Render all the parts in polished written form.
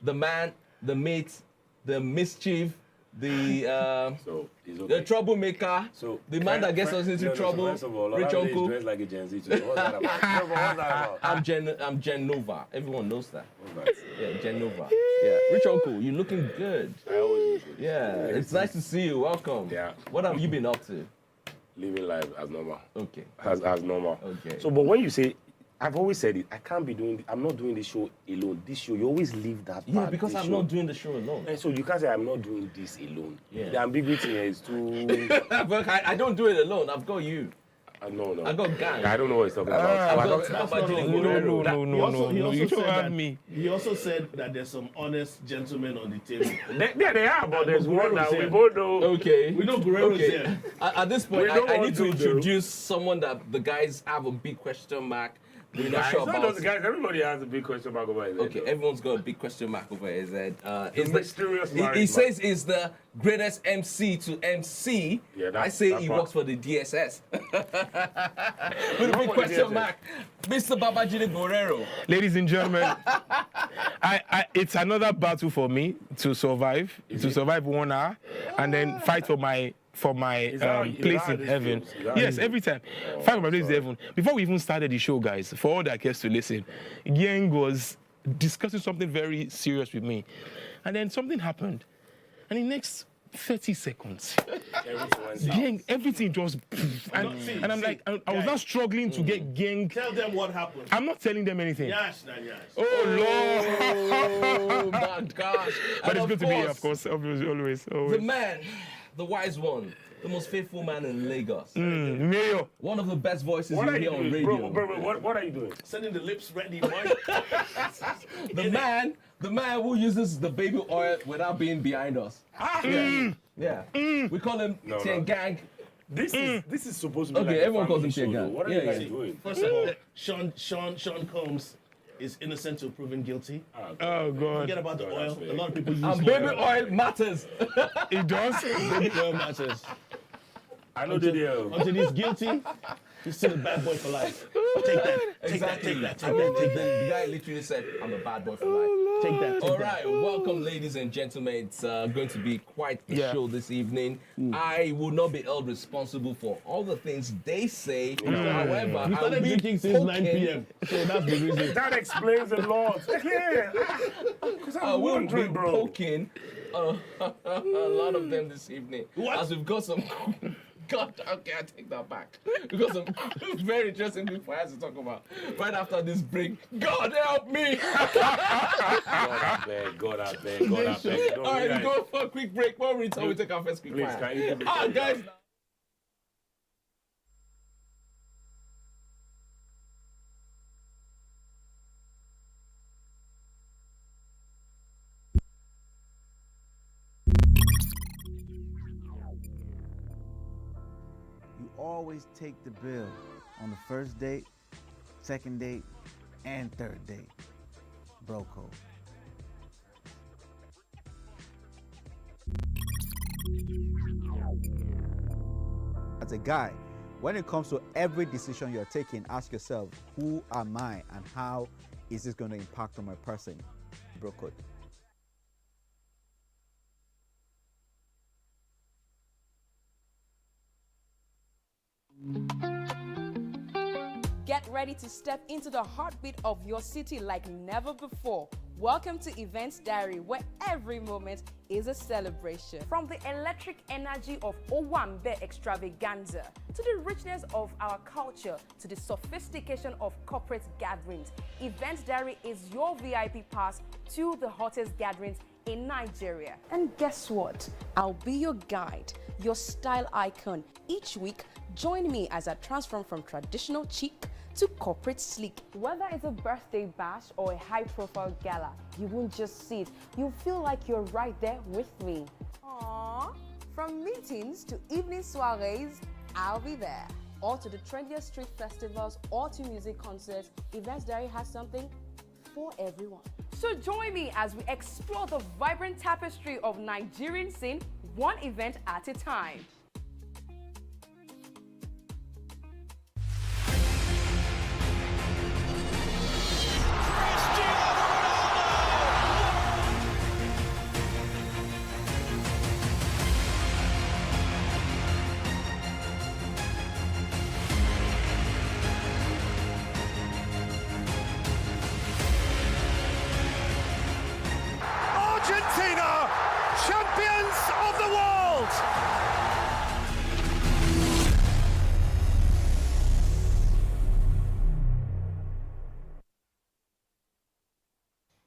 the man, the mate, the mischief, the okay. the troublemaker, the man that gets us into trouble, First of all, rich uncle. dressed like a Gen Z. What's that about? What's that about? I'm Gen Nova. Everyone knows that. What's that? Yeah, Gen Nova. Yeah, rich uncle, you're looking good. I always do. Yeah, it's nice to see you. Welcome. Yeah. What have you been up to? Living life as normal. Okay. As normal. Okay. So, but when you say, I've always said it, I'm not doing this show alone. This show, you always leave that part. Yeah, because I'm not doing the show alone. And so you can't say I'm not doing this alone. Yeah. The ambiguity here is too... But I don't do it alone. I've got you. No. I got gang. I don't know what he's talking about. No. You don't have me. He also said that there's some honest gentlemen on the table. They are, but there's one that we both know. Okay. We know Guerrero's here. At this point, I need to introduce someone that the guys have a big question mark. We're not sure about. Those guys, everybody has a big question mark over his head. Okay, everyone's got a big question mark over his head. Mysterious he says he's the greatest MC to MC. Yeah, I say he works for the DSS. With a big question mark. Mr. Babajide Guerrero. Ladies and gentlemen, it's another battle for me to survive. Survive 1 hour and then fight for my place in heaven. Yes, every time. Fight for my place in heaven. Before we even started the show, guys, for all that cares to listen, Yang was discussing something very serious with me. And then something happened. And in the next 30 seconds, Gang, everything just... And I'm like, I was not struggling to get Gang... Tell them what happened. I'm not telling them anything. Yash. Oh, my gosh. But it's good to be here, of course, obviously, always. The man, the wise one, the most faithful man in Lagos. Mayor. One of the best voices you hear on radio. Bro, what are you doing? Sending the lips ready, boy. The man who uses the baby oil without being behind us. Yeah. We call him Tien Gang. This is supposed to be okay, like everyone calls him Tien show, Gang. What are you guys doing? First of all, Sean Combs is innocent till proven guilty. Oh, God. Forget about the oil. A lot of people use And baby oil matters. It does? Baby oil matters. I know the deal. Until he's guilty, he's still a bad boy for life. Take that. Take that. The guy literally said, I'm a bad boy for life. Take that. All right, welcome, ladies and gentlemen. It's going to be quite a show this evening. I will not be held responsible for all the things they say. However, We started drinking since 9 p.m. So that's the reason. That explains a lot. Yeah. Because I will be poking a lot of them this evening. What? As we've got some... God, okay, I take that back. Because some very interesting things for us to talk about right after this break. God help me! God, I beg. All right, we go for a quick break. When we return, we take our first quick Please, fire. can you give me Guys. Always take the bill on the first date, second date, and third date. Bro code. As a guy, when it comes to every decision you're taking, ask yourself, who am I and how is this going to impact on my person? Bro code. Get ready to step into the heartbeat of your city like never before. Welcome to Events Diary, where every moment is a celebration. From the electric energy of Owambe extravaganza, to the richness of our culture, to the sophistication of corporate gatherings, Events Diary is your VIP pass to the hottest gatherings in Nigeria. And guess what? I'll be your guide, your style icon. Each week, join me as I transform from traditional chic to corporate sleek. Whether it's a birthday bash or a high-profile gala, you won't just see it. You'll feel like you're right there with me. Aww. From meetings to evening soirees, I'll be there. Or to the trendiest street festivals or to music concerts, Events Diary has something for everyone. So join me as we explore the vibrant tapestry of Nigerian scene, one event at a time. Argentina, champions of the world!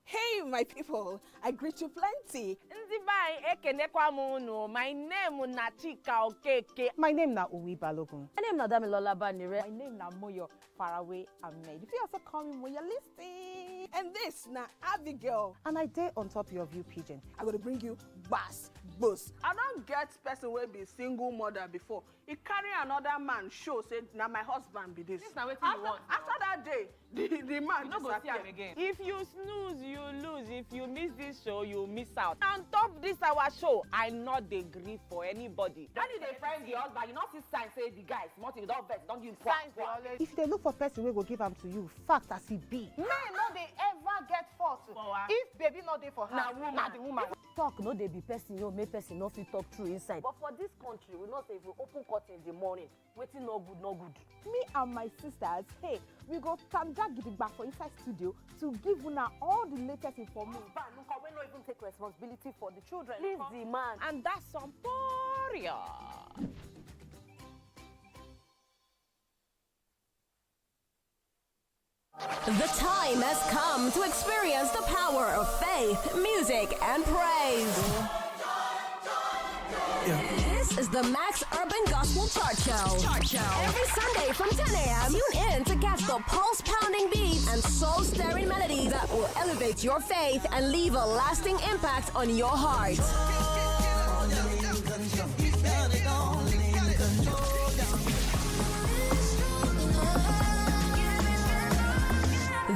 Hey, my people, I greet you plenty. My name is Nachika Okeke. My name na Uwi Balogun. My name is Damilola Banire. My name na Moyo Faraway Ahmed. If you also call me Moyo, listen. And this na Abigail. And I dare on top your view pigeon. I'm going to bring you bass, boost. I don't get person will be single mother before. He carry another man show say now my husband be this. This na wetin you want. After that day, the man you no go see am again. If you snooze, you lose. If you miss this show, you miss out. On top this our show, I not dey gree for anybody. When you dey friend the husband, you not see sign say the guy small thing, you don't vex, don't give him signs. If they look for person we go give am to you, fact as he be. Men no dey ever get fault. If baby not dey for her, na the woman. Talk no dey be person, you make person no fit talk true inside. But for this country, we know say if we open curtain in the morning, waiting no good, no good. Me and my sisters, hey, we go tanda gidigba for inside studio to give una all the latest information. We no even take responsibility for the children. Leave the man. And that's some poria. The time has come to experience the power of faith, music, and praise. This is the Max Urban Gospel Chart Show. Every Sunday from 10 a.m., tune in to catch the pulse-pounding beats and soul-stirring melodies that will elevate your faith and leave a lasting impact on your heart.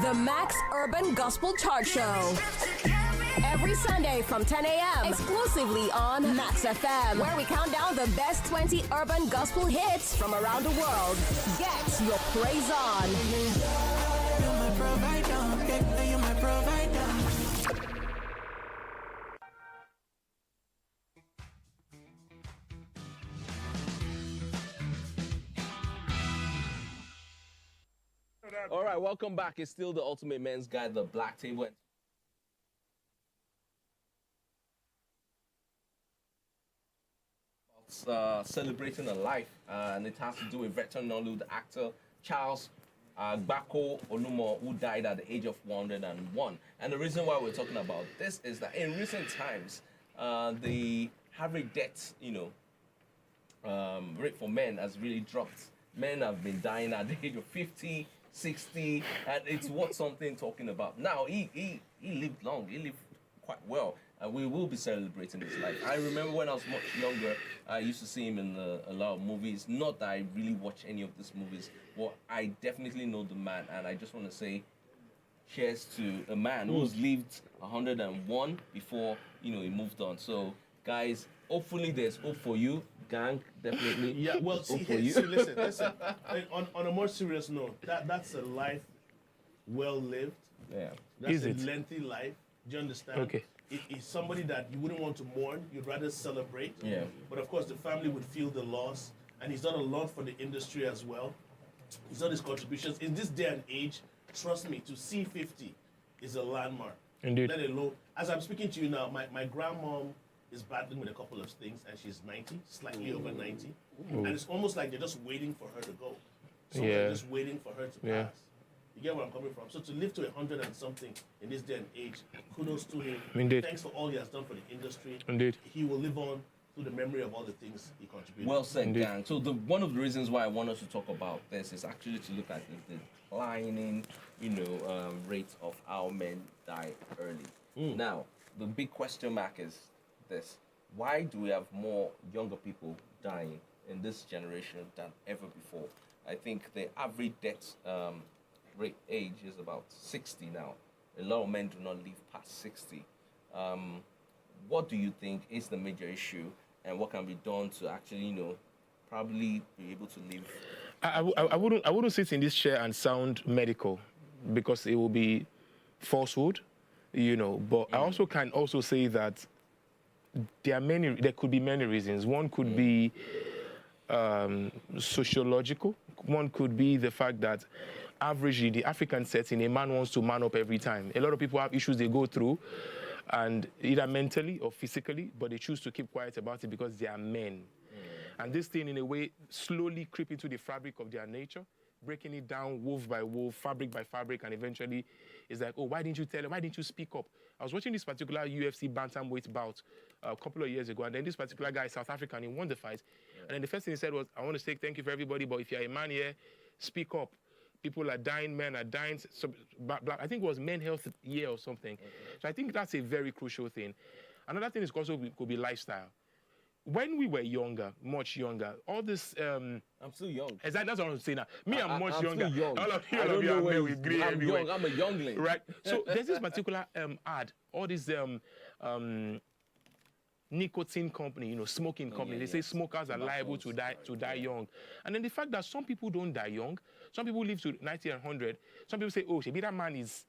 The Max Urban Gospel Chart Show. Every Sunday from 10 a.m. exclusively on Max FM, where we count down the best 20 urban gospel hits from around the world. Get your praise on. You're my provider. You're my provider. All right, welcome back. It's still the Ultimate Men's Guide, the Black Table. Celebrating a life, and it has to do with veteran Nollywood actor Charles Gbako Olumo, who died at the age of 101. And the reason why we're talking about this is that in recent times, the average death, rate for men has really dropped. Men have been dying at the age of 50, 60, and it's what something talking about. Now, he lived long, he lived quite well, and we will be celebrating his life. I remember when I was much younger, I used to see him in a lot of movies. Not that I really watch any of these movies, but I definitely know the man, and I just want to say cheers to a man who's lived 101 before, he moved on. So, guys, hopefully there's hope for you. Gang, definitely. Yeah, well, see, listen. On a more serious note, that's a life well lived. Yeah. That's a lengthy life. Do you understand? Okay. It's somebody that you wouldn't want to mourn. You'd rather celebrate. Yeah. But of course, the family would feel the loss. And he's done a lot for the industry as well. He's done his contributions. In this day and age, trust me, to see 50 is a landmark. Indeed. Let alone, as I'm speaking to you now, my grandmom is battling with a couple of things, and she's 90, slightly over 90. And it's almost like they're just waiting for her to go. So they're just waiting for her to pass. You get where I'm coming from? So to live to 100 and something in this day and age, kudos to him. Indeed. Thanks for all he has done for the industry. Indeed. He will live on through the memory of all the things he contributed. Well said, gang. So one of the reasons why I want us to talk about this is actually to look at the declining, rate of how men die early. Now, the big question mark is this: why do we have more younger people dying in this generation than ever before? I think the average death rate age is about 60 now. A lot of men do not live past 60. What do you think is the major issue, and what can be done to actually, probably be able to live? I wouldn't sit in this chair and sound medical, because it will be falsehood, But I also can also say that there could be many reasons. One could be sociological. One could be the fact that averagely, the African setting, a man wants to man up every time. A lot of people have issues they go through, and either mentally or physically, but they choose to keep quiet about it because they are men. And this thing, in a way, slowly creep into the fabric of their nature, breaking it down wolf by wolf, fabric by fabric, and eventually it's like, oh, why didn't you tell him? Why didn't you speak up? I was watching this particular UFC bantamweight bout a couple of years ago, and then this particular guy, South African, he won the fight. And then the first thing he said was, I want to say thank you for everybody, but if you're a man here, speak up. People are dying, men are dying. So, I think it was Men Health Year or something. So I think that's a very crucial thing. Another thing is also could be lifestyle. When we were younger, much younger, all this... I'm still young. Exactly, that's what I'm saying now. Me, I'm much younger. Still young. All of you, I don't know where with grey I'm everywhere. young. I'm a youngling. Right. So there's this particular ad, all these nicotine company, smoking company. They say smokers are liable to die young. And then the fact that some people don't die young, some people live to 90 and 100. Some people say, oh, maybe that man is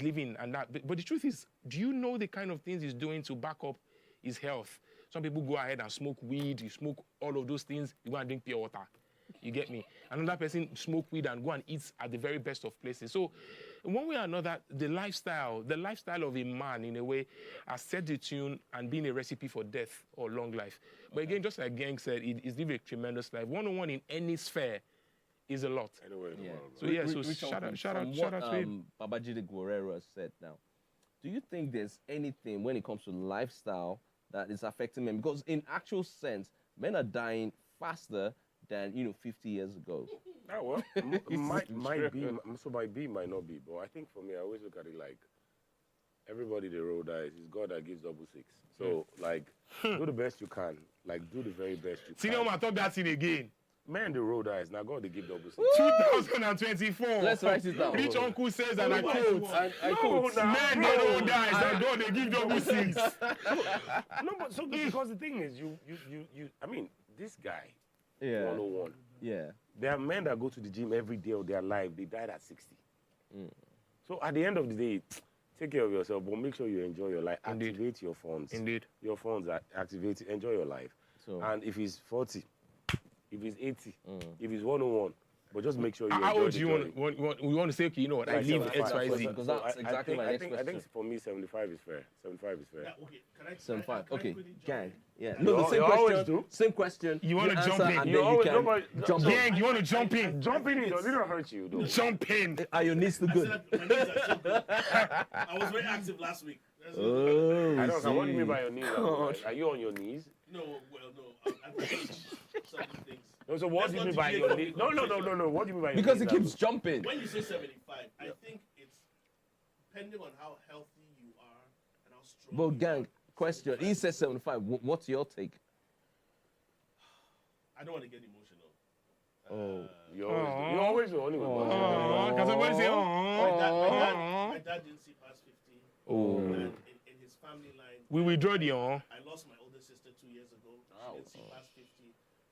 living and that. But the truth is, do you know the kind of things he's doing to back up his health? Some people go ahead and smoke weed, you smoke all of those things, you go and drink pure water. You get me? Another person smoke weed and go and eat at the very best of places. So one way or another, the lifestyle of a man, in a way, has set the tune and been a recipe for death or long life. But again, just like Gang said, it's living a tremendous life. One-on-one in any sphere is a lot. Anyway, So yeah, so shout out to him. Babajide Guerrero has said now. Do you think there's anything when it comes to lifestyle that is affecting men? Because in actual sense, men are dying faster than 50 years ago. Oh, well, might be, might not be. But I think for me, I always look at it like everybody the road dies. It's God that gives 666. So do the best you can. Do the very best you can. See, I talk that thing again. Man, the road dies. Now God they give 666. 2024. Let's write it down. Rich uncle says, and I quote, man, the road dies. And God they give 666. No, but so because the thing is, you I mean, this guy, 101. Yeah. There are men that go to the gym every day of their life. They died at 60. So at the end of the day, take care of yourself, but make sure you enjoy your life. Indeed. Activate your funds. Indeed. Your funds are activated. Enjoy your life. So, and if he's 40, if he's 80, if he's 101, but just make sure you How enjoy old do you we want to say, okay, you know what, I live XYZ. Because that's exactly my next question. I think for me, 75 is fair. 75 is fair. Yeah, okay. Can I 75. Okay, Gang. Yeah. You No, the same always question. do. Same question. You want to answer jump in. and You then always you can jump in. Gang, you want to jump in? Jumping in doesn't hurt you, though. Jump in. Are your knees still good? My knees are so good. I was very active last week. Oh, I don't know. What do you see. mean by your knees? Are you on your knees? No, well, no. I've changed certain things. No, so what do you mean by your knees? No. What do you mean by your Because knees? he keeps jumping. When you say 75, I think it's depending on how healthy you are and how strong. But you Gang, are. question. He says 75. What's your take? I don't want to get emotional. You always do. Anyway. Because somebody say, My dad didn't see past 50. Oh. And in his family line, we withdraw the I lost my older sister 2 years ago. She didn't see past 50.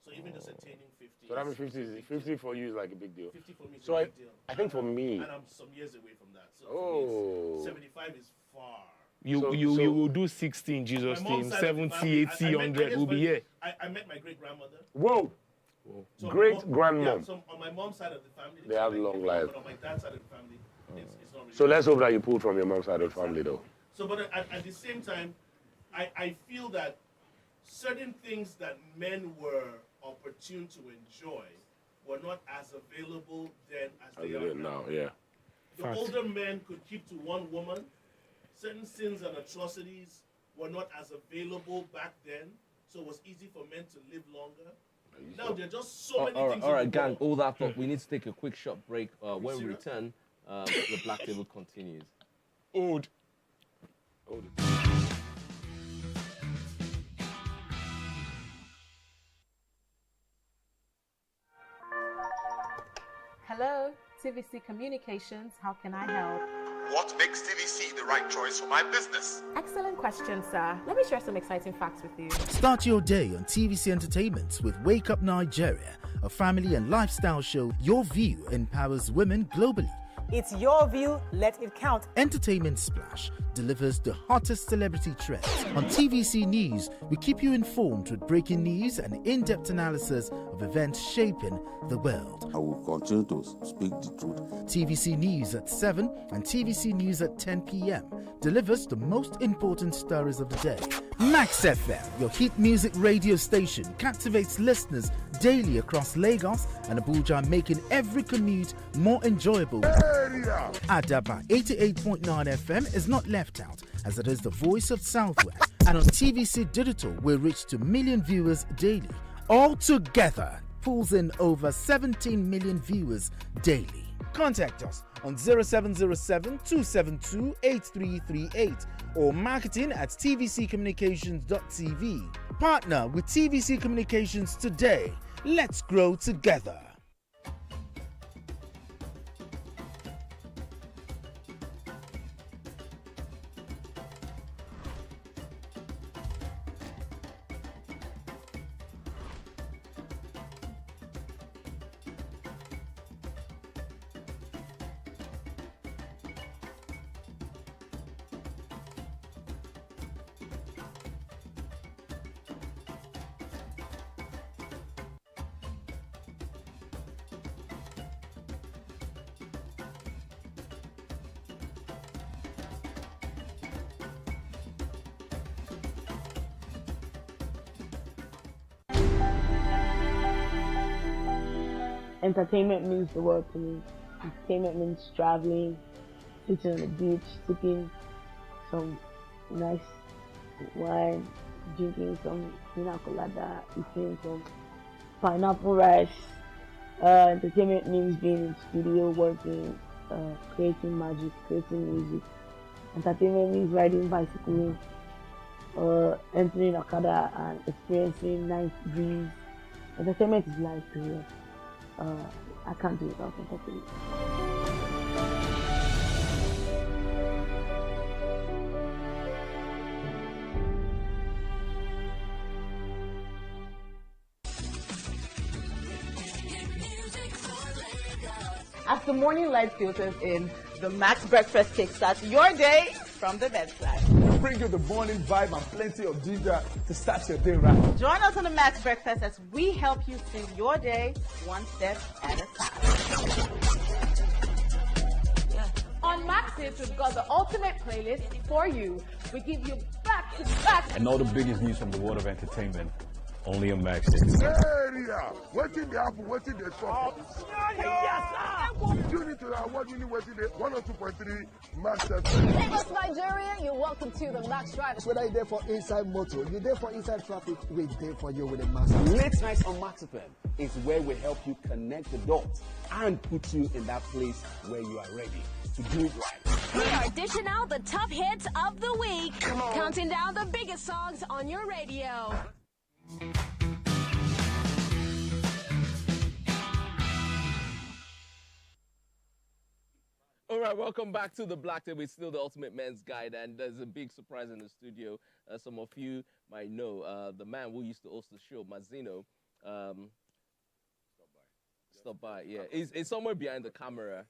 So even just attaining 50. So that means 50 for you is like a big deal. 50 for me is So a big deal. I think for me. And I'm some years away from that. So for me, 75 is far. You will do 60 in Jesus' My name, mom's side of the 70, family, 80, I met- 100 will be here. I met my great grandmother. Whoa. So Great on my grandmom. Yeah, so on my mom's side of the family, They have long life. But on my dad's side of the family, it's not really. So let's hope that you pulled from your mom's side of the family, though. So, but at the same time, I feel that certain things that men were opportune to enjoy were not as available then as they are now. Yeah. The older men could keep to one woman. Certain sins and atrocities were not as available back then, so it was easy for men to live longer. Now there are just so many things. All right, in the Gang, world. all that talk. We need to take a quick short break. When we serious? return, the Black Table continues. Old. Hello, TVC Communications. How can I help? What makes TVC the right choice for my business? Excellent question, sir. Let me share some exciting facts with you. Start your day on TVC Entertainment with Wake Up Nigeria, a family and lifestyle show. Your view empowers women globally It's your view, let it count. Entertainment Splash delivers the hottest celebrity trends. On TVC News, we keep you informed with breaking news and in-depth analysis of events shaping the world. I will continue to speak the truth. TVC News at 7 and TVC News at 10 p.m. delivers the most important stories of the day. Max FM, your hit music radio station, captivates listeners daily across Lagos and Abuja, making every commute more enjoyable. Adaba 88.9 FM is not left out, as it is the voice of Southwest. And on TVC Digital, we reach to million viewers daily. All together, pulls in over 17 million viewers daily. Contact us on 0707 272 8338 or marketing at tvccommunications.tv. Partner with TVC Communications today. Let's grow together. Entertainment means the world to me. Entertainment means traveling, sitting on the beach, sipping some nice wine, drinking some pina colada, eating some pineapple rice. Entertainment means being in studio, working, creating magic, creating music. Entertainment means riding bicycle, entering Okada and experiencing nice breeze. Entertainment is life to me. I can't do it without entertainment. As the morning light filters in, the Max Breakfast kickstarts your day from the bedside. Bring you the morning vibe and plenty of ginger to start your day right. Join us on the Max Breakfast as we help you sing your day one step at a time. On Max Hits, we've got the ultimate playlist for you. We give you back to back. And all the biggest news from the world of entertainment. Only on Max Hits. Area! Waiting the apple, waiting the shop. Tune into our award winning waiting the 102.3 Max FM. Lagos, Nigeria, you're welcome to the Max Drive. Whether you're there for inside motor, you're there for inside traffic, we're there for you with a Max. Late nights on Max FM is where we help you connect the dots and put you in that place where you are ready to do it right. We are dishing out the top hits of the week, counting down the biggest songs on your radio. All right, welcome back to the Black Table. It's still the Ultimate Men's Guide, and there's a big surprise in the studio. Some of you might know the man who used to host the show, Mazino. Stop by, yeah. It's somewhere behind the camera.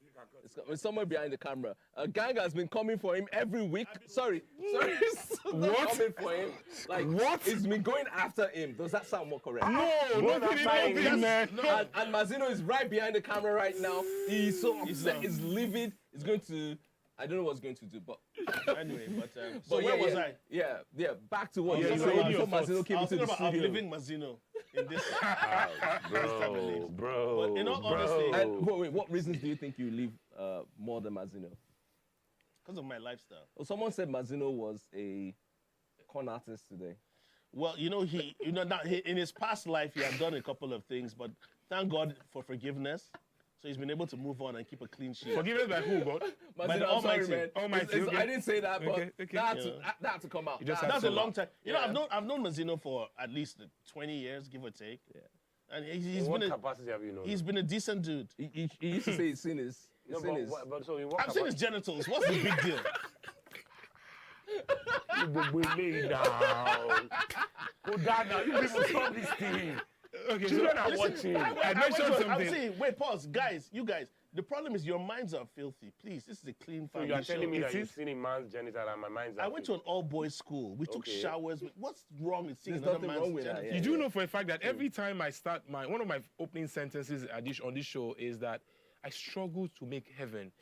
It's somewhere behind the camera. A gang has been coming for him every week. Sorry. What? Coming for him. Like, what? It's been going after him. Does that sound more correct? No, nothing, man. And Mazino is right behind the camera right now. He's so upset. He's livid. He's going to... I don't know what he's going to do, but anyway. So where was I? Yeah. Back to what you were saying before Mazino came into the studio. Outliving Mazino in this. Bro. But in all honesty, and wait, what reasons do you think you live more than Mazino? Because of my lifestyle. Well, someone said Mazino was a con artist today. Well, in his past life, he had done a couple of things, but thank God for forgiveness. So he's been able to move on and keep a clean sheet. Forgiveness by who, God? By the Almighty. Sorry, man. Almighty. Okay. I didn't say that, but okay. that had to come out. That's a long time. You know, I've known Mazino for at least 20 years, give or take. Yeah. And he's been a decent dude. He used to say he's seen his. I've seen his genitals. What's the big deal? Go down now. You people stop this thing. Okay, children are watching. I mentioned something. I'm saying, wait, pause. Guys, you guys, The problem is your minds are filthy. Please, this is a clean So family you are telling show. me that you've seen a man's genital and my mind's I went to an all-boys school. We took showers. What's wrong with seeing another man's genital? You do know for a fact that every time I start one of my opening sentences on this show is that I struggle to make heaven.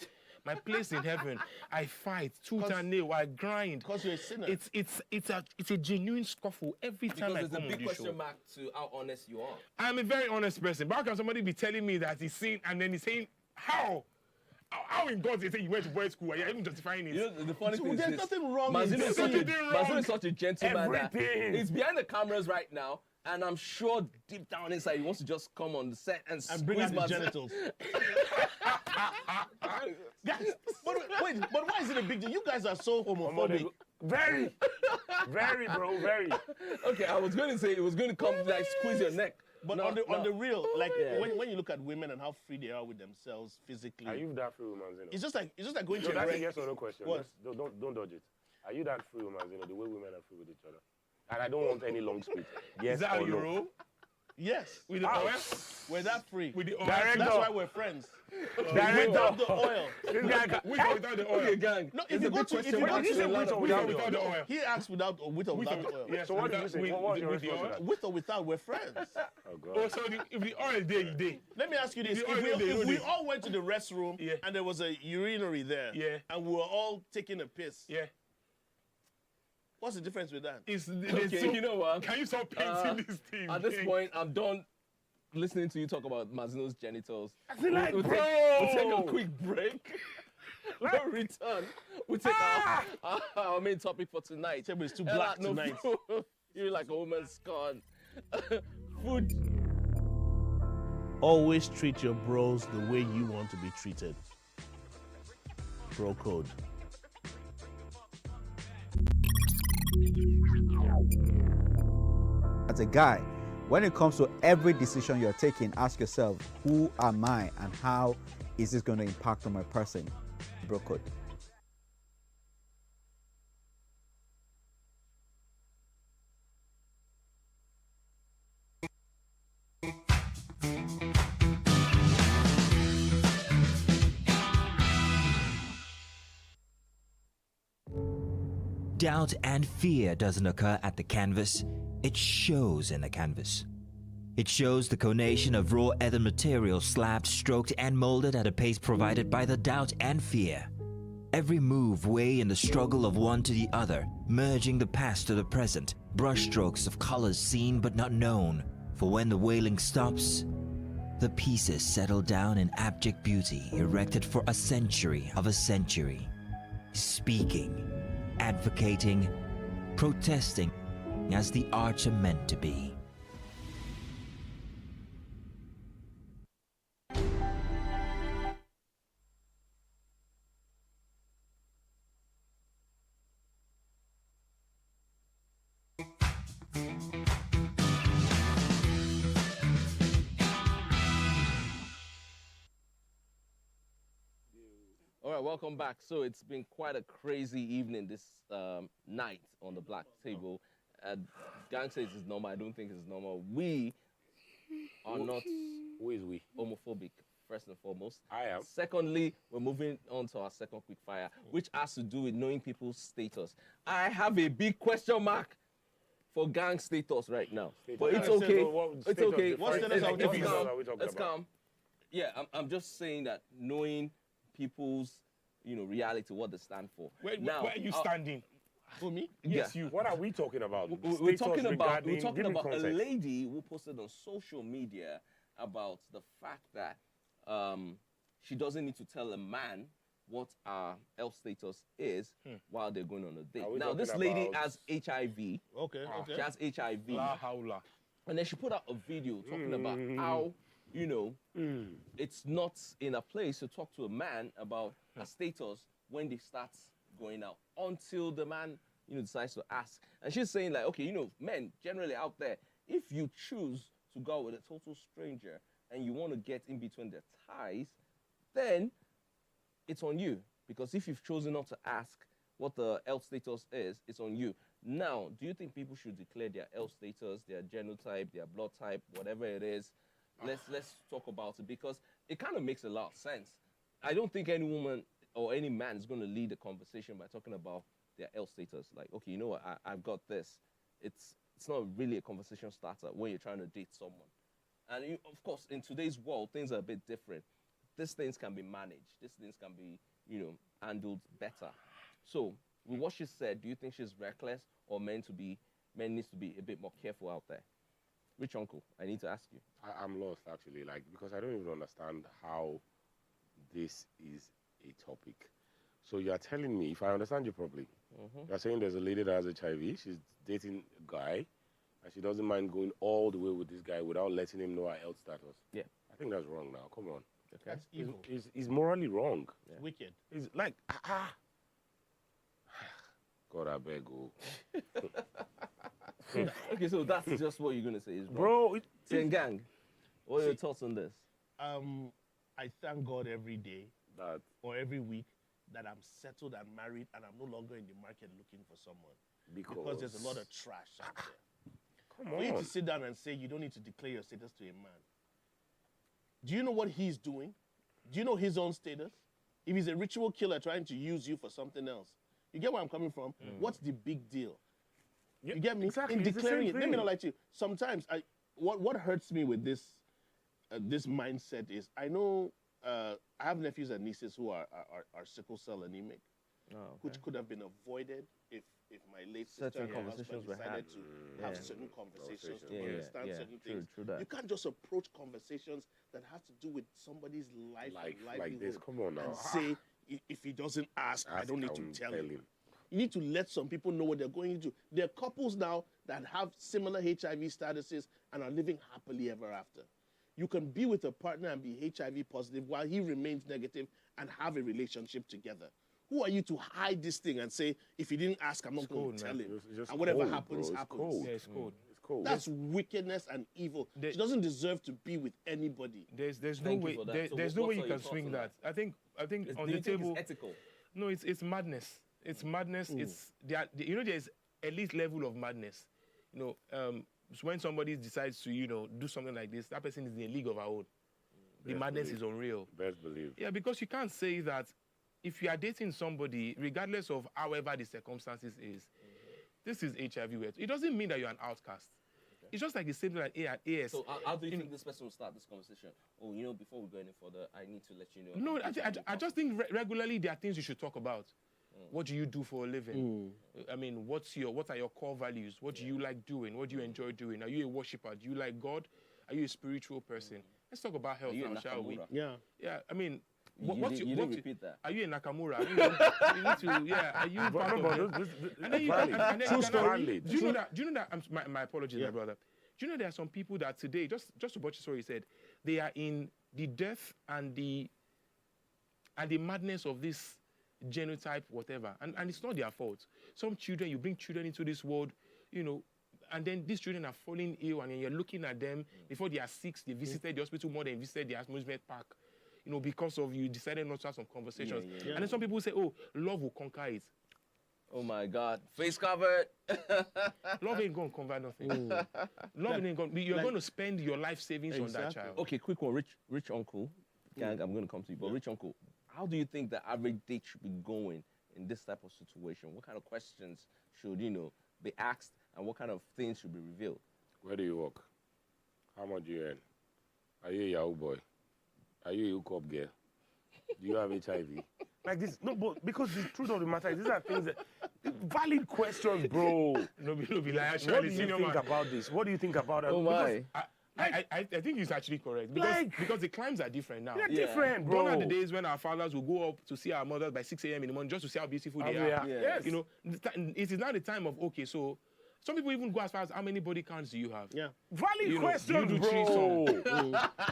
My place in heaven, I fight tooth and nail, I grind. Because you're a sinner. It's a genuine scuffle every time I come on this show. Because there's a big question mark to how honest you are. I'm a very honest person. But how can somebody be telling me that he's seen and then he's saying, how? How in God's name you went to boys' school and you're even justifying it? You know, the funny thing is there's nothing wrong Mazino is such a gentleman that Everything. he's behind the cameras right now, and I'm sure deep down inside he wants to just come on the set and bring out squeeze his genitals. Guys, but why is it a big deal? You guys are so homophobic. Very, very, bro, very. Okay, I was going to say it was going to come like squeeze your neck. But on the real, like when you look at women and how free they are with themselves physically, Are you that free, Mazino? it's just like going No, to a that's a reg- yes or no question. What? Don't dodge it. Are you that free, Mazino, the way women are free with each other? And I don't want any long speech. Yes Is that how or you no? roll? Yes. With the oil? We're that free. With the oil? That's why we're friends. Director. Without the oil. This guy With or without the oil? Okay, gang. No, There's if you a go big to question mark He said to a lot with or of without people. the oil? the oil. He asked with or without the oil. Yes, So what did you say? What was your with the response to oil? that? With or without, we're friends. Oh, God. Oh, so if the oil is there, you there. Let me ask you this. The oil If there, we there. all went to the restroom Yeah. and there was a urinary there Yeah. and we were all taking a piss, Yeah. what's the difference with that? Okay, you know what? Can you stop painting this thing? At this point, I'm done listening to you talk about Mazino's genitals. I feel like, We'll bro. take a quick break. We'll return. We'll take our main topic for tonight. Table is too black tonight. You're like a woman's scorn. Food. Always treat your bros the way you want to be treated. Bro code. As a guy, when it comes to every decision you're taking, ask yourself, who am I and how is this going to impact on my person? Bro code. Doubt and fear doesn't occur at the canvas, it shows in the canvas. It shows the conation of raw ether material slabbed, stroked, and molded at a pace provided by the doubt and fear. Every move weigh in the struggle of one to the other, merging the past to the present, brushstrokes of colors seen but not known. For when the wailing stops, the pieces settle down in abject beauty, erected for a century of a century. Speaking, advocating, protesting as the arts are meant to be. All right, welcome back. So it's been quite a crazy evening this night on the Black Table. Gang says it's normal. I don't think it's normal. We are not Who is we? homophobic, first and foremost. I am. Secondly, we're moving on to our second quick fire, which has to do with knowing people's status. I have a big question mark for gang status right now. But it's okay. It's okay. What status are we talking about? Let's calm. Yeah, I'm just saying that knowing people's, reality, what they stand for. Where are you standing? For me? Yes, you. What are we talking about? We're talking about Give me a context. lady who posted on social media about the fact that she doesn't need to tell a man what our health status is while they're going on a date. Now, this lady has HIV. Okay. She has HIV. La hawla. And then she put out a video talking about how, it's not in a place to talk to a man about a status when they start going out until the man, decides to ask. And she's saying like, okay, men generally out there, if you choose to go with a total stranger and you want to get in between their ties, then it's on you. Because if you've chosen not to ask what the health status is, it's on you. Now, do you think people should declare their health status, their genotype, their blood type, whatever it is? Let's talk about it, because it kind of makes a lot of sense. I don't think any woman or any man is going to lead a conversation by talking about their health status. Like, okay, you know what, I've got this. It's not really a conversation starter when you're trying to date someone. And of course, in today's world, things are a bit different. These things can be managed. These things can be, handled better. So, with what she said, do you think she's reckless or men needs to be a bit more careful out there? Rich uncle, I need to ask you. I'm lost, actually, because I don't even understand how this is a topic. So you're telling me, if I understand you properly, you're saying there's a lady that has HIV, she's dating a guy, and she doesn't mind going all the way with this guy without letting him know her health status. Yeah. I think that's wrong now. Come on. Okay. That's evil. He's morally wrong. It's wicked. He's like, God, I beg you. Okay, so that's just what you're going to say is wrong. Bro, Gang, what are your thoughts on this? I thank God every day or every week that I'm settled and married and I'm no longer in the market looking for someone. Because there's a lot of trash out there. Come on. For you to sit down and say you don't need to declare your status to a man. Do you know what he's doing? Do you know his own status? If he's a ritual killer trying to use you for something else, you get where I'm coming from? What's the big deal? You get me? Exactly. In declaring it, let me thing. not lie to you. Sometimes what hurts me with this mindset is I know I have nephews and nieces who are sickle cell anemic, which could have been avoided if my late sister and her husband decided to have certain conversations to understand certain things. True that. You can't just approach conversations that have to do with somebody's life and livelihood like this. Come on now. and say, if he doesn't ask, I don't need to tell him. You need to let some people know what they're going into. There are couples now that have similar HIV statuses and are living happily ever after. You can be with a partner and be HIV positive while he remains negative and have a relationship together. Who are you to hide this thing and say, if he didn't ask, I'm not going to tell him. And whatever happens, happens. Cold. Yeah, it's cold. It's cold. That's wickedness and evil. She doesn't deserve to be with anybody. There's no way. There's no way you can swing that. I think on the table. It's ethical? No, it's madness. It's madness. It's there's a least level of madness. When somebody decides to do something like this, that person is in a league of our own. The madness is unreal. Best believe. Yeah, because you can't say that if you are dating somebody, regardless of however the circumstances is, this is HIV. It doesn't mean that you're an outcast. Okay. It's just like the same thing like AS. So how do you think this person will start this conversation? Oh, before we go any further, I need to let you know. No, I just think regularly there are things you should talk about. What do you do for a living? I mean, what are your core values? What do you like doing? What do you enjoy doing? Are you a worshiper? Do you like God? Are you a spiritual person? Let's talk about health now, shall we? Yeah. Yeah, I mean, you didn't repeat that. Are you a Nakamura? You need to, are you part of it? True story. Do you know that, my apologies, my brother. Do you know there are some people that today, just to watch the story, said, they are in the death and the madness of this genotype, whatever. And it's not their fault. Some children, you bring children into this world, and then these children are falling ill, and then you're looking at them before they are 6, they visited the hospital more than visited the amusement park, because of you decided not to have some conversations. And then some people say, oh, love will conquer it. Oh my God, face covered. Love ain't going to conquer nothing. Love ain't going. You're going to spend your life savings on that child. Okay, quick one, rich uncle. Gang, I'm going to come to you, but rich uncle, how do you think the average date should be going in this type of situation? What kind of questions should, be asked, and what kind of things should be revealed? Where do you work? How much do you earn? Are you a Yahoo boy? Are you a hookup girl? Do you have HIV? Like this, no, but because the truth of the matter is, these are things that valid questions, bro. No, be like, what do you think about this? What do you think about that? Oh my. I think it's actually correct because the climes are different now. They're different, bro. Gone are the days when our fathers will go up to see our mothers by 6 a.m. in the morning just to see how beautiful they are. Yes. It is now the time of, okay, so some people even go as far as how many body counts do you have? Yeah. Valid questions, do bro.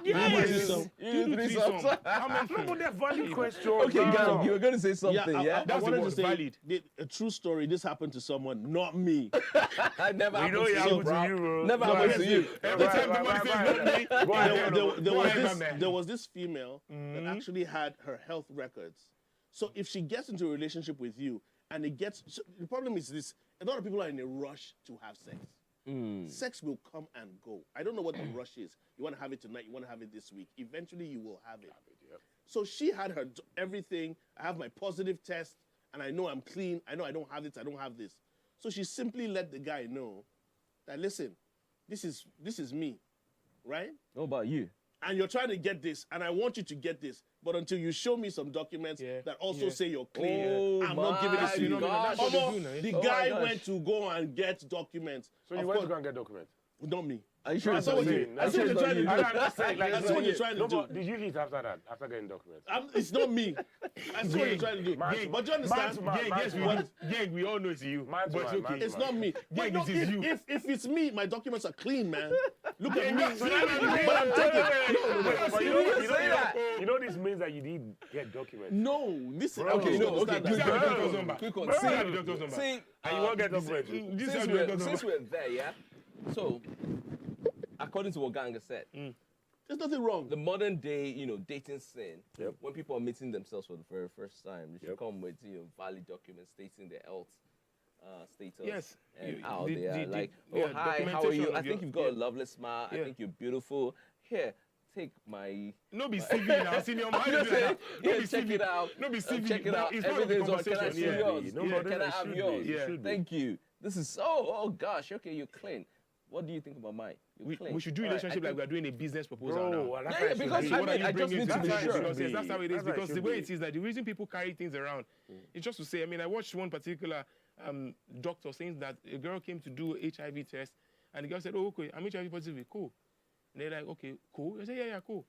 Yes. You do threesome. How many? No, but they're valid questions. Okay, guys, you were going to say something, yeah? I wanted to say valid. A true story. This happened to someone, not me. I never happened to you, bro. Never happened to you. Every time somebody says not me, there was this female that actually had her health records. So if she gets into a relationship with you and the problem is this, a lot of people are in a rush to have sex. Sex will come and go. I don't know what the rush is. You want to have it tonight, you want to have it this week. Eventually, you will have it. So she had her everything. I have my positive test, and I know I'm clean. I know I don't have this, I don't have this. So she simply let the guy know that, listen, this is me, right? What about you? And you're trying to get this, and I want you to get this. But until you show me some documents that also say you're clean, I'm not giving it to you. The guy went to go and get documents. So you went to go and get documents? Not me. Are you sure That's what you're trying to do. That's what you're trying to do. Did you hit after that, after getting documents? It's not me. That's what you're trying to do. But you understand? Gang, we all know it's you. But it's okay. It's not me. Gang, it is you. If it's me, my documents are clean, man. Look at me. But I'm taking. You know this means that you didn't get documents. No, this is okay. Quick one. See, and you won't get documents. Since we're there, yeah. So, according to what Ganga said, there's nothing wrong. The modern day, dating scene, when people are meeting themselves for the very first time, they should come with, valid documents stating their health status. Yes. And how they are like, hi, how are you? I think you've got a lovely smile. I think you're beautiful. Here, take my... No be CV now, senior man. Check it out. No be CV. Check it out. Everything's on. Can I see yours? Can I have yours? Thank you. This is, oh gosh, okay, you're clean. What do you think about mine? We should do relationship like we're doing a business proposal now. Because I just need to be sure. Because that's how it is. Because the way it is that the reason people carry things around is just to say, I watched one particular doctor saying that a girl came to do HIV test, and the girl said, oh, okay, I'm HIV positive, cool. And they're like, okay, cool. I said, yeah, cool.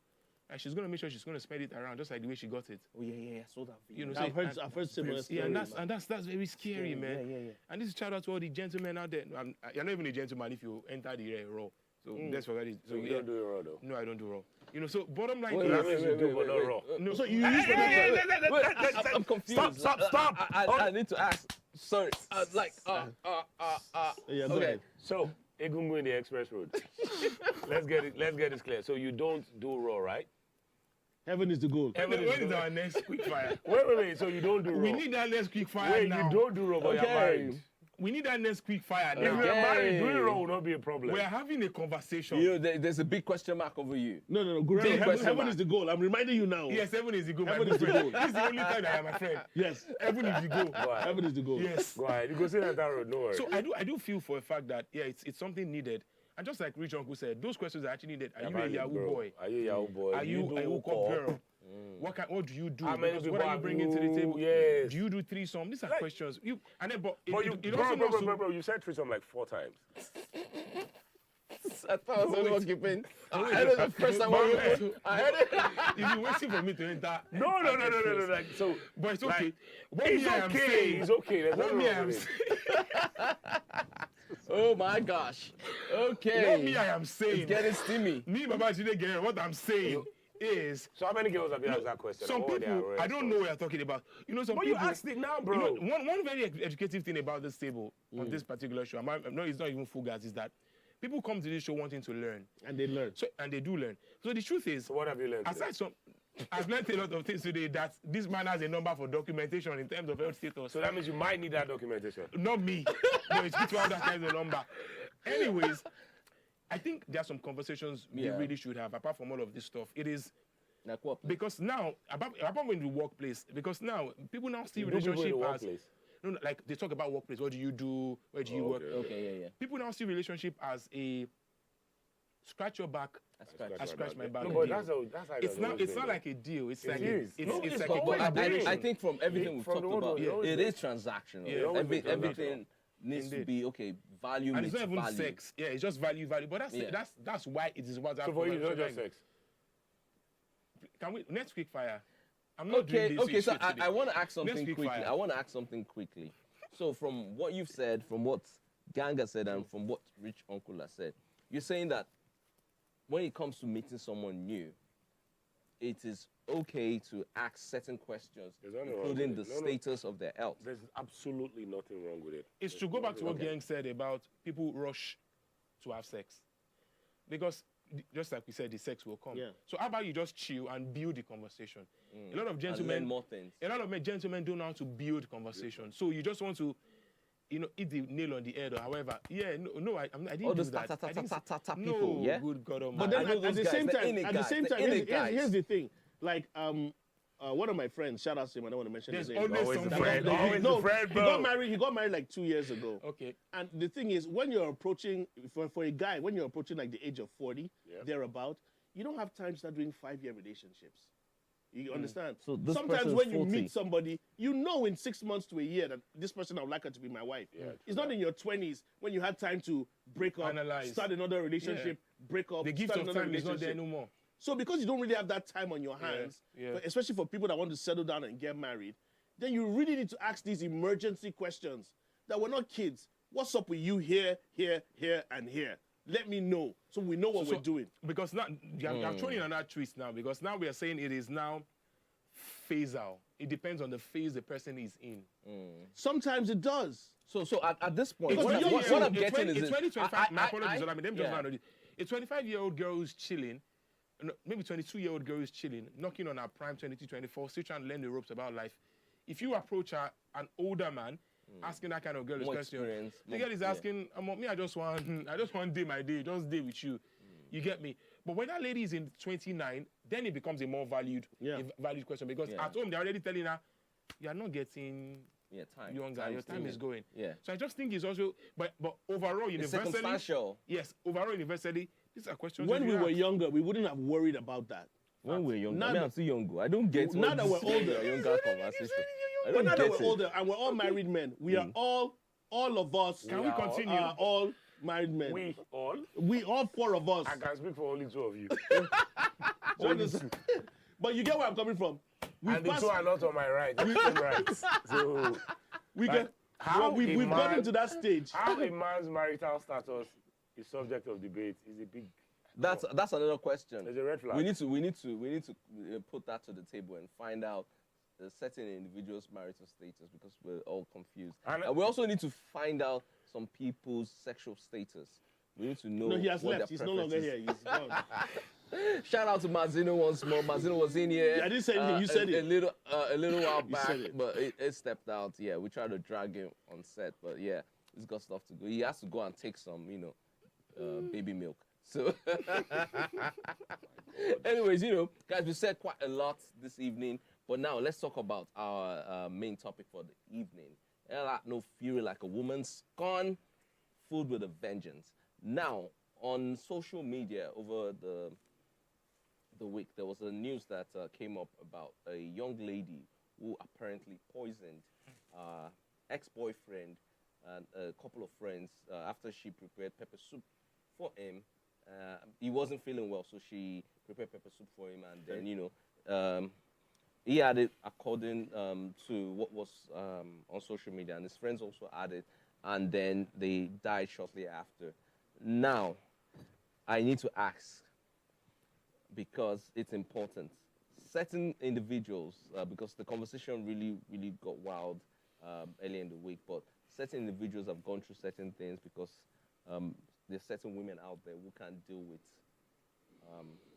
And she's going to make sure she's going to spread it around just like the way she got it. Oh, yeah, I saw that video. I've heard similar stories. Yeah, and that's very scary, man. Yeah. And this is shout out to all the gentlemen out there. You're not even a gentleman if you enter the raw. So that's forget it. So you don't do it raw, though? No, I don't do raw. So bottom line is... That means you do, but not raw. No, so you use the... I'm confused. Stop. I need to ask. Sorry. Okay. So... Egungun in the express road. Let's get this clear. So you don't do raw, right? Heaven is the goal. When is our next quick fire? Wait. So you don't do raw. We need that next quick fire now. You don't do raw, but you're married. We need that next quick fire now. If you're married, doing raw will not be a problem. We're having a conversation. There's a big question mark over you. No. Heaven is the goal. I'm reminding you now. Yes, heaven is the goal. Heaven is the goal. This is the only time that I am a friend. Yes. Heaven is the goal. Heaven is the goal. Yes. Go ahead. You go see that road, no worries. So I do feel for a fact that, it's something needed. And just like Rich Uncle said, those questions are actually needed. Are you a Yahoo boy? Are you a Yahoo boy? Are you a hookup girl? What do you do? How many people what are you bringing to the table? Yes. Do you do threesome? These are questions. Bro, you said threesome like 4 times. I thought I was only occupying. I heard it the first time I heard it. You've been waiting for me to enter. No. Like, so, but it's okay. It's okay. What me I am saying. Oh my gosh. Okay. What me I am saying. It's getting steamy. Me, Baba, what I'm saying is... So how many girls have you asked that question? Some people, I don't know what you're talking about. Some people... you asked it now, bro. One very educative thing about this table, on this particular show, it's not even full gas, is that people come to this show wanting to learn. And they learn. And they do learn. So the truth is... So what have you learned I've learned a lot of things today that this man has a number for documentation in terms of health status. So that means you might need that documentation. Not me. No, it's good to have that kind of number. Anyways, I think there are some conversations we really should have, apart from all of this stuff. It is... Like what? Because now, apart from in the workplace, because now, people now see relationship as... No, like they talk about workplace. What do you do? Where do you work? Okay, yeah. People now see relationship as a scratch your back, I scratch my back. No, but that's how it's not like a deal. It's like I think from everything we've talked about, it is transactional. Yeah. Everything needs to be value. And it's not even value. sex. Yeah, it's just value. But that's why it is what. So for you, it's not just sex. Can we next quick fire? I'm not doing this. Okay. So I want to ask something quickly. So from what you've said, from what Ganga said, and from what Rich Uncle has said, you're saying that when it comes to meeting someone new, it is okay to ask certain questions, including the status of their health. There's absolutely nothing wrong with it. It's to go back to what Gang said about people rush to have sex. Because just like we said, the sex will come. Yeah. So how about you just chill and build the conversation? A lot of gentlemen, and learn more things. A lot of gentlemen don't know how to build conversation. So you just want to, hit the nail on the head or however. Yeah, no, I didn't all do those that. people, no, yeah. Good God Almighty. But then at the same time, here's the thing. Like, one of my friends, shout out to him, I don't want to mention his name. Always some friend. friend. Always a friend, bro. He got married like 2 years ago. Okay. And the thing is, when you're approaching, for a guy, when you're approaching like the age of 40, thereabout, you don't have time to start doing 5-year relationships. You understand? So this sometimes when person's you 40. meet somebody, you know in 6 months to a year that this person I would like her to be my wife. Yeah, it's not in your 20s when you had time to break up, start another relationship, break up, the gift start of another time is not there relationship. no more. So because you don't really have that time on your hands, especially for people that want to settle down and get married, then you really need to ask these emergency questions that we're not kids. What's up with you here, here, here, and here? Let me know so we know what we're doing. Because now, I'm throwing in another twist now, because now we are saying it is now phasal. It depends on the phase the person is in. Sometimes it does. So at this point, Because what I'm getting is... My apologies, a 25-year-old girl who's chilling, maybe 22-year-old girl who's chilling, knocking on her prime 22, 24, still trying to learn the ropes about life. If you approach her, an older man, asking that kind of girl this question, the girl is asking, I just want day my day, just day with you. You get me? But when that lady is in 29, then it becomes a more valued question, because at home they're already telling her, you are not getting younger, your time is going. So I just think it's also, but overall, universally, circumstantial. Yes, overall, universally, these are questions. When we were younger, we wouldn't have worried about that. When we're younger, I'm too young. I don't get now that we're older. Younger conversation. But now that we're older and we're all married men, we are all of us. Can we continue? Are all married men. We all 4 of us. I can speak for only 2 of you. But you get where I'm coming from. And the 2 are not on my right. Right. So we've gotten to that stage. How a man's marital status is subject of debate is a big. That's another question. There's a red flag. We need to put that to the table and find out the certain individuals' marital status, because we're all confused. And we also need to find out some people's sexual status. We need to know. No, he has what left. He's no longer here. He's gone. Shout out to Mazino once more. Mazino was in here. I didn't say anything. You said it. A little while back, but it stepped out. Yeah, we tried to drag him on set, but yeah, he's got stuff to do. He has to go and take some, baby milk. So, anyways, guys, we said quite a lot this evening, but now let's talk about our main topic for the evening. No fury like a woman, Scorn, food with a vengeance. Now, on social media over the week, there was a news that came up about a young lady who apparently poisoned ex-boyfriend and a couple of friends after she prepared pepper soup for him. He wasn't feeling well, so she prepared pepper soup for him, and then, he had it according to what was on social media, and his friends also added, and then they died shortly after. Now, I need to ask, because it's important, certain individuals, because the conversation really, really got wild early in the week, but certain individuals have gone through certain things because there's certain women out there who can't deal with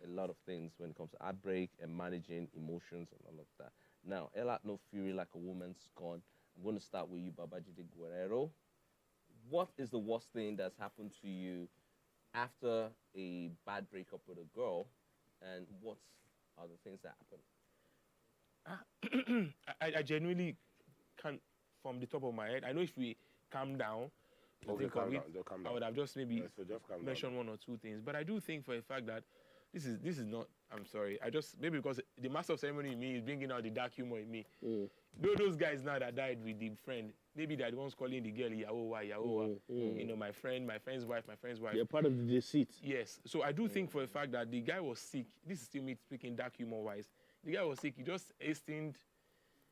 a lot of things when it comes to heartbreak and managing emotions and all of that. Now, Ella, no fury like a woman, Scorn. I'm going to start with you, Babajide Guerrero. What is the worst thing that's happened to you after a bad breakup with a girl, and what are the things that happen? I genuinely can't, from the top of my head. I know if we calm down, I would have just maybe mentioned 1 or 2 things. But I do think for a fact that this is not, I'm sorry, maybe because the master of ceremony in me is bringing out the dark humor in me. Those guys now that died with the friend, maybe they're the ones calling the girl Yahowa. My friend's wife. They're part of the deceit. Yes. So I do think for a fact that the guy was sick. This is still me speaking dark humor-wise. The guy was sick. He just hastened.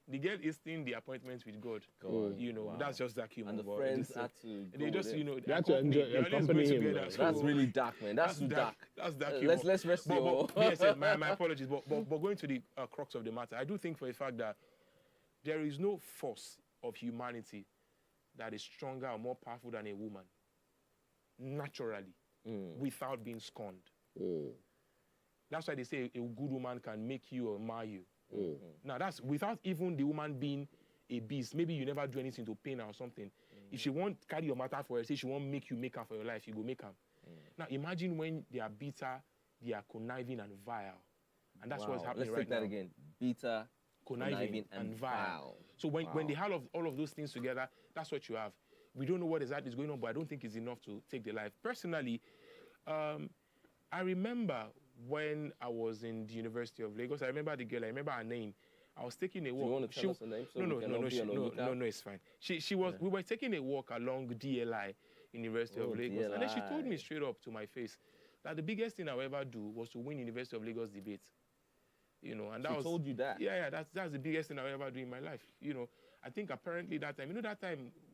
The girl hastened the appointment with God. Wow. That's just dark humor. And the friends had to they just, they had to accompany him. Together, so that's really dark, man. That's too dark. That's dark humor. Let's rest my apologies. But going to the crux of the matter, I do think for a fact that there is no force of humanity that is stronger or more powerful than a woman, naturally, without being scorned. That's why they say a good woman can make you or mar you. Now, that's without even the woman being a beast. Maybe you never do anything to pain her or something. If she won't carry your matter for her, say she won't make you make her for your life, you go make her. Now imagine when they are bitter, they are conniving and vile. And that's what's happening right now. Let's take that again. Bitter, conniving and vile. So when they have all of those things together, that's what you have. We don't know what exactly is going on, but I don't think it's enough to take their life. Personally, I remember when I was in the University of Lagos, I remember the girl, I remember her name. I was taking a walk. Do you want to tell us her name? So No, it's fine. She was. We were taking a walk along DLI, University of Lagos, and then she told me straight up to my face that the biggest thing I would ever do was to win University of Lagos debate. You know, and that was. Told you that? Yeah, that's the biggest thing I would ever do in my life. You know, I think apparently that time,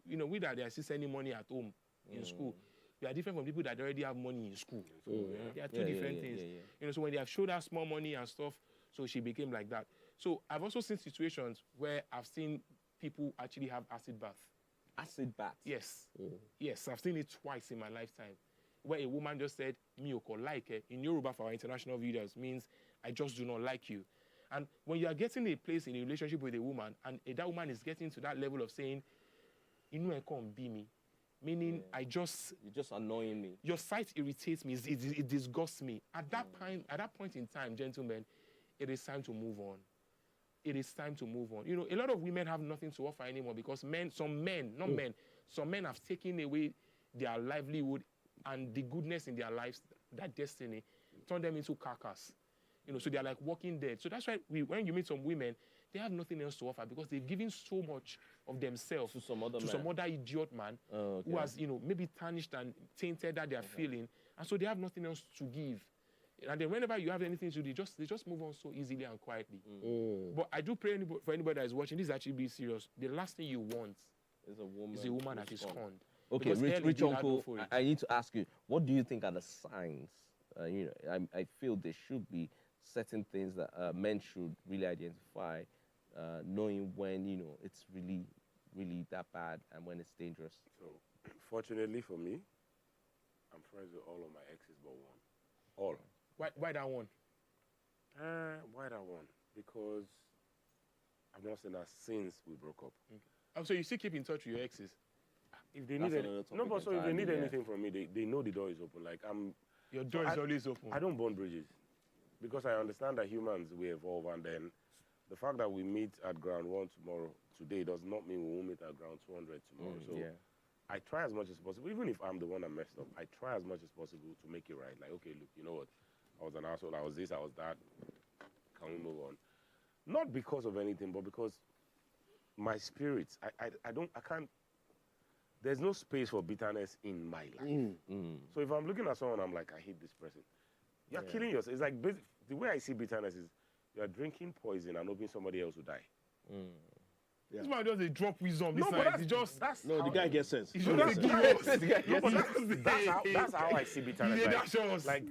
we that they are still sending money at home in school. They are different from people that already have money in school. So they are two different things. You know, so when they have showed her small money and stuff, so she became like that. So I've also seen situations where I've seen people actually have acid bath. Acid bath? Yes. Yes, I've seen it twice in my lifetime. Where a woman just said, "Miyoko like," in Yoruba for our international viewers means I just do not like you. And when you are getting a place in a relationship with a woman, and that woman is getting to that level of saying, "Inu e kon bi mi," meaning you're just annoying me. Your sight irritates me. It disgusts me. At that point in time, gentlemen, it is time to move on. It is time to move on. You know, a lot of women have nothing to offer anymore because some men have taken away their livelihood and the goodness in their lives, that destiny, turned them into carcass. You know, so they're like walking dead. So that's why when you meet some women, they have nothing else to offer because they've given so much of themselves to some other idiot man who has, maybe tarnished and tainted that they're feeling. And so they have nothing else to give. And then whenever you have anything to do, they just move on so easily and quietly. But I do pray for anybody that is watching, this is actually be serious. The last thing you want is a woman that is scorned. Okay, rich uncle, I need to ask you, what do you think are the signs? I feel there should be certain things that men should really identify, knowing when, it's really, really that bad and when it's dangerous. So, fortunately for me, I'm friends with all of my exes but one. All. Why that one? Why that one? Because I've not seen her since we broke up. Okay. Oh, so you still keep in touch with your exes? If they need if they need anything from me, they know the door is open. Like your door is always open. I don't burn bridges because I understand that humans will evolve, and then the fact that we meet at ground 1 today does not mean we will meet at ground 200 tomorrow. I try as much as possible, even if I'm the one that messed up, I try as much as possible to make it right. Like, okay, look, you know what? I was an asshole, I was this, I was that. Can we move on? Not because of anything, but because my spirit, I can't, there's no space for bitterness in my life. So if I'm looking at someone, I'm like, I hate this person. You're killing yourself. It's like, the way I see bitterness is, you're drinking poison and hoping somebody else will die. This man just a drop wisdom. No, but the guy gets sense. That's how I see bitterness. Like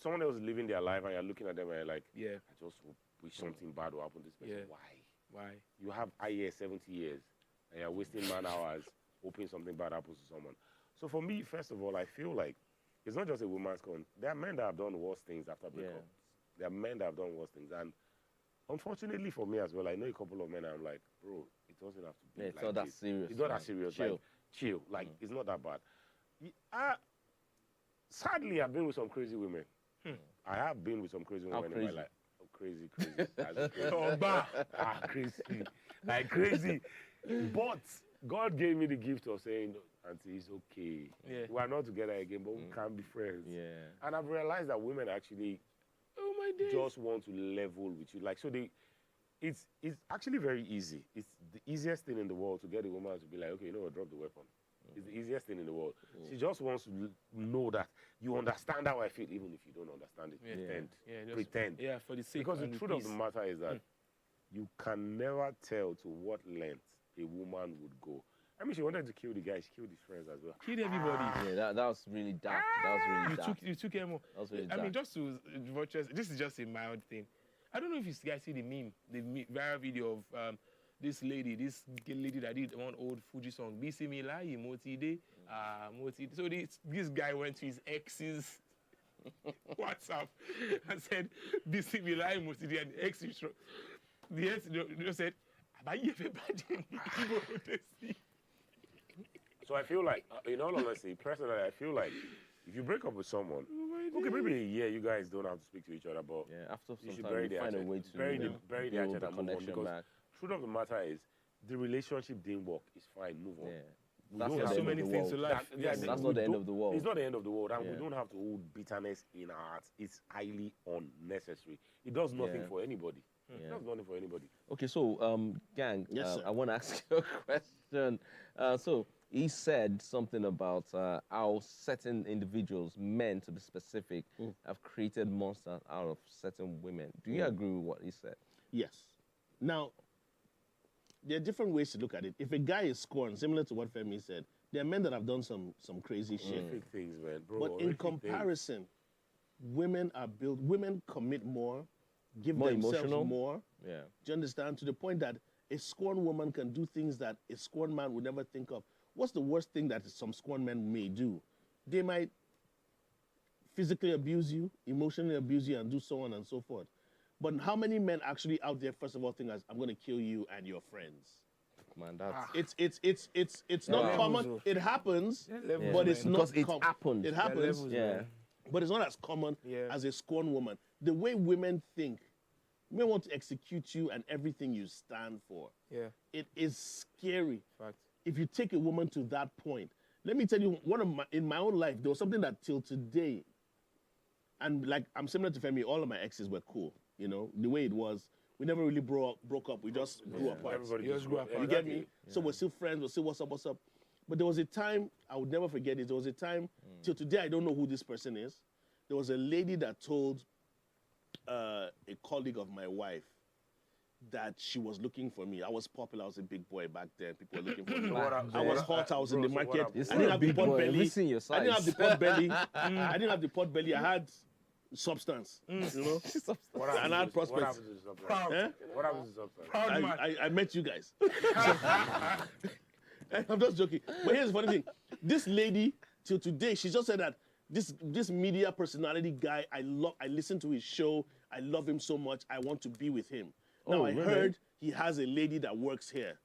someone else is living their life and you're looking at them and you're like, I just wish something bad will happen to this person. Why? You have 70 years and you're wasting man hours hoping something bad happens to someone. So for me, first of all, I feel like it's not just a woman's con. There are men that have done worse things after breakup. There are men that have done worse things. And unfortunately for me as well, I know a couple of men and I'm like, bro, it doesn't have to be it's not that serious. It's not that serious. Chill. Like, it's not that bad. Sadly, I've been with some crazy women. I have been with some crazy women in my life. Oh, crazy. Crazy. Like crazy. But God gave me the gift of saying, Auntie, it's okay. We are not together again, but we can be friends. And I've realized that women actually just want to level with you. Like, so it's actually very easy. It's the easiest thing in the world to get a woman to be like, okay, you know what, drop the weapon. It's the easiest thing in the world. She just wants to know that you understand how I feel, even if you don't understand it. Pretend. Yeah, for the sake Because the truth of the matter is that you can never tell to what length a woman would go. I mean, she wanted to kill the guy. She killed his friends as well. Killed everybody. Yeah, that was really dark. That was really dark. You took him. That was really dark. I mean, just to this is just a mild thing. I don't know if you guys see the viral video of this lady that did one old Fuji song, Bisi Milai Moti. So this guy went to his ex's WhatsApp and said, Bisi Milai Moti, and the ex just said, So I feel like, in all honesty, personally, I feel like if you break up with someone, okay, maybe a year you guys don't have to speak to each other, but after you some should time, bury you the find a hatchet. way to bury the build hatchet the and move on, connection because back. truth of the matter is, the relationship didn't work. It's fine, move on. We That's don't not have the end of the world. That's not the end of the world. It's not the end of the world, and Yeah. we don't have to hold bitterness in our hearts. It's highly unnecessary. It does nothing Yeah. for anybody. It Yeah. does nothing for anybody. Okay, so gang, Yes, sir. I want to ask you a question. So he said something about how certain individuals, men to be specific, have created monsters out of certain women. Do you agree with what he said? Yes. Now, there are different ways to look at it. If a guy is scorned, similar to what Femi said, there are men that have done some crazy shit. Horrific things, man, bro. But in horrific comparison, women commit more, give More themselves emotional? more. Yeah. Do you understand? To the point that a scorned woman can do things that a scorned man would never think of. What's the worst thing that some scorned men may do? They might physically abuse you, emotionally abuse you, and do so on and so forth. But how many men actually out there, first of all, think as I'm going to kill you and your friends? Man, that's It's not common. It happens, but it's not because it happened. It happens, Yeah. but it's not as common as a scorned woman. The way women think, men want to execute you and everything you stand for. Yeah. It is scary. Fact. If you take a woman to that point, let me tell you, in my own life, there was something that till today, and like I'm similar to Femi, all of my exes were cool. You know, the way it was, we never really broke up. We just grew apart. Everybody just grew apart. You get me? So we're still friends. We're still what's up. But there was a time, I would never forget it. There was a time, till today, I don't know who this person is. There was a lady that told a colleague of my wife that she was looking for me. I was popular. I was a big boy back then. People were looking for me. I was hot. I was in the market. I didn't have the pot belly. I didn't have the pot belly. I didn't have the pot belly. I had substance, you know. And I had prospects. What happens to substance? What happens to substance? I met you guys. I'm just joking. But here's the funny thing. This lady, till today, she just said that this media personality guy, I listen to his show. I love him so much. I want to be with him. Now, I heard he has a lady that works here.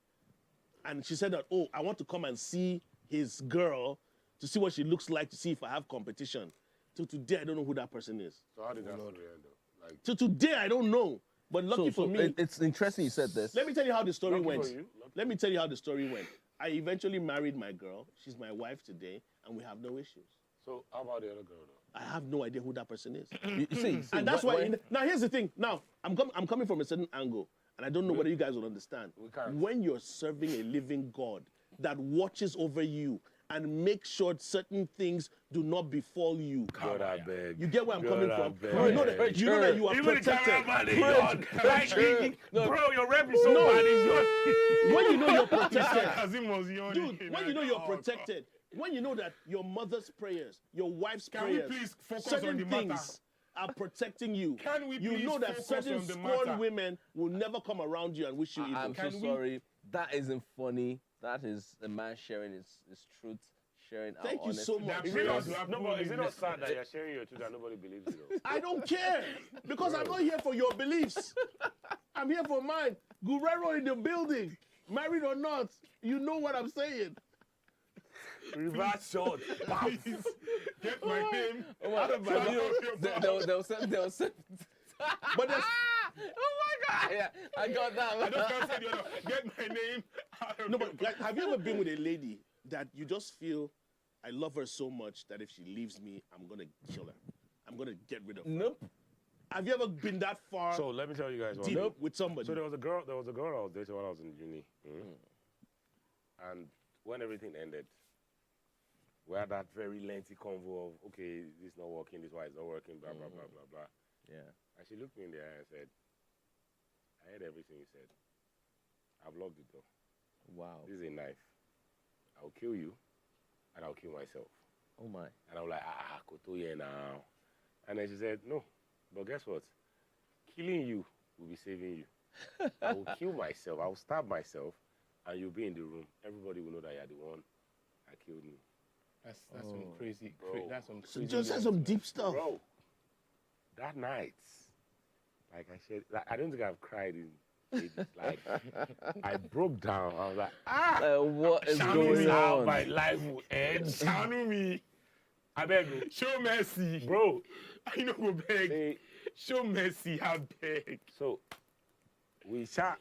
And she said that, I want to come and see his girl to see what she looks like, to see if I have competition. Till today, I don't know who that person is. So how did that story end though? Like, Till today, I don't know. But lucky for me, it's interesting you said this. Let me tell you how the story Lucky went. for you. Let me tell you how the story went. I eventually married my girl. She's my wife today, and we have no issues. So how about the other girl though? I have no idea who that person is. You see, And that's why. Now here's the thing. Now I'm coming from a certain angle, and I don't know whether you guys will understand. When you're serving a living God that watches over you and makes sure certain things do not befall you. God, I beg. You get where I'm coming from? beg. You know that you are Even the protected. Bro, your rep is so bad. When you know you're protected, Kazim was yawning. dude, when you know you're protected, when you know that your mother's prayers, your wife's Can we prayers, please focus certain on the matter? things are protecting you. Can we you please know that focus certain on the scorned matter? women will never come around you and wish you evil. I'm so sorry. That isn't funny. That is a man sharing his truth, sharing our Thank you honesty. so much. Is it not sad that you're sharing your truth and nobody believes you though? I don't care because I'm not here for your beliefs. I'm here for mine. Guerrero in the building, married or not, you know what I'm saying. Reverse shot. Please get my name out of my they'll send. But there's, oh my God! Yeah, I got that. I just can't say the other. Get my name out of no, but like, have you ever been with a lady that you just feel, I love her so much that if she leaves me, I'm gonna kill her. I'm gonna get rid of her. Nope. Have you ever been that far? So let me tell you guys one deep thing. with somebody? So there was a girl I was dating when I was in uni. And when everything ended, we had that very lengthy convo of, okay, this is not working, this is why it's not working, blah, blah, blah, blah, blah. Yeah. And she looked me in the eye and said, I heard everything you said. I've locked the door. Wow. This is a knife. I'll kill you, and I'll kill myself. Oh my. And I'm like, Kotoye now. And then she said, no, but guess what? Killing you will be saving you. I will kill myself, I will stab myself, and you'll be in the room. Everybody will know that you're the one that killed me. That's some crazy, that's some So crazy. just said some deep stuff. Bro, that night, like I said, like, I don't think I've cried in It's like, I broke down. I was like, what is Show going me how on? my life will end. Show me. I beg you. Show mercy. Bro. I know go beg. Show mercy, I beg. So,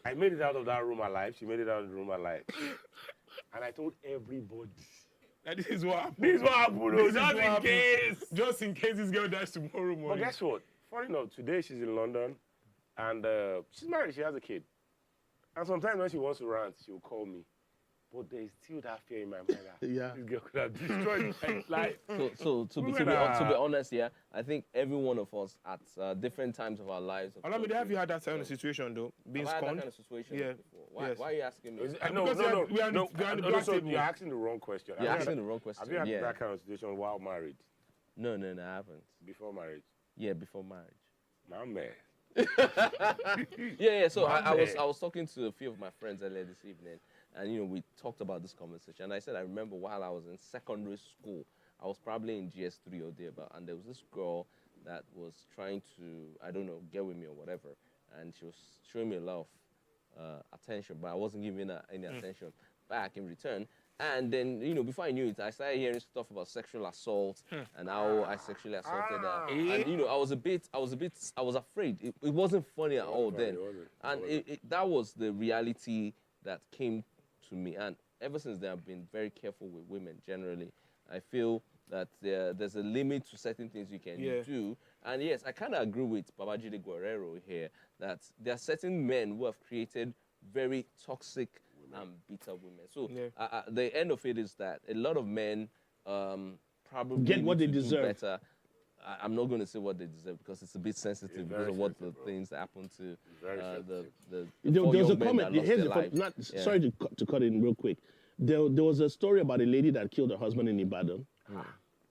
I made it out of that room alive. She made it out of the room alive. And I told everybody. And this is what happened. This is what happened. Just in case this girl dies tomorrow morning. But guess what? Funny enough, today she's in London. And she's married. She has a kid. And sometimes when she wants to rant, she'll call me. But there's still that fear in my mind that this girl could have destroyed my life. So to be honest, yeah, I think every one of us at different times of our lives. Olamide, have you had that kind of situation though? Being Have I had scorned? that kind of situation Yeah. before? Why are you asking me? No, you're asking the wrong question. You're asking the wrong question. Have you had that kind of situation while married? No, I haven't. Before marriage? Yeah, before marriage. My man. Yeah. So I was talking to a few of my friends earlier this evening, and we talked about this conversation. And I said I remember while I was in secondary school, I was probably in GS3 or thereabout, and there was this girl that was trying to get with me or whatever, and she was showing me a lot of attention, but I wasn't giving her any attention back in return. And then, before I knew it, I started hearing stuff about sexual assault and how I sexually assaulted her. And, I was afraid. It wasn't funny at all then. And that was the reality that came to me. And ever since then, I've been very careful with women generally. I feel that there's a limit to certain things you can do. And yes, I kind of agree with Babajide Guerrero here that there are certain men who have created very toxic and bitter women. So the end of it is that a lot of men probably get what they deserve. Better. I'm not going to say what they deserve because it's a bit sensitive because of what the things that happen to the there was a men comment. that Here's lost the their lives. Sorry to cut in real quick. There was a story about a lady that killed her husband in Ibadan.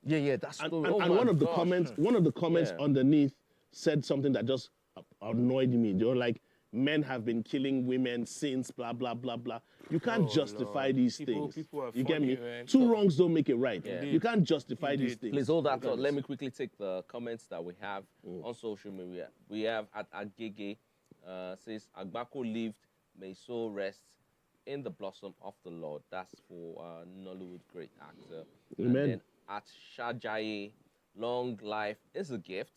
Yeah, that's and one of the comments underneath said something that just annoyed me. They were like, men have been killing women since blah blah blah blah. You can't justify these things. You get me? Man. Two wrongs don't make it right. Yeah. You can't justify these things. Please hold that thought. Let me quickly take the comments that we have on social media. We have at Agege says Agbako lived, may soul rest in the blossom of the Lord. That's for Nollywood great actor. Amen. And then at Shajaye, long life is a gift,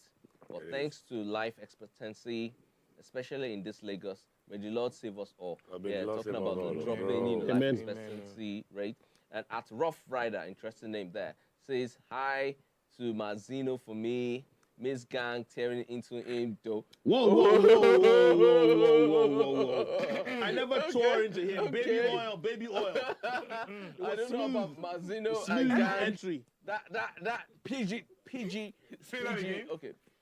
but thanks to life expectancy, especially in this Lagos, may the Lord save us all. Talking about the dropping life expectancy rate. And at Rough Rider, interesting name there, says hi to Mazino for me. Miss Gang tearing into him though. Whoa. I never tore into him. Baby oil. I don't know about Mazino Smooth and Gang. entry. That PG. Say that again.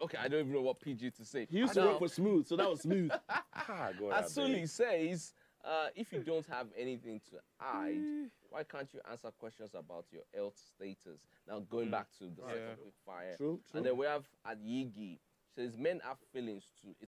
Okay, I don't even know what PG to say. He used to work for Smooth, so that was Smooth. Asuli says, if you don't have anything to hide, why can't you answer questions about your health status? Now, going back to the second quick fire. True. And then we have at Yigi, says, men have feelings too.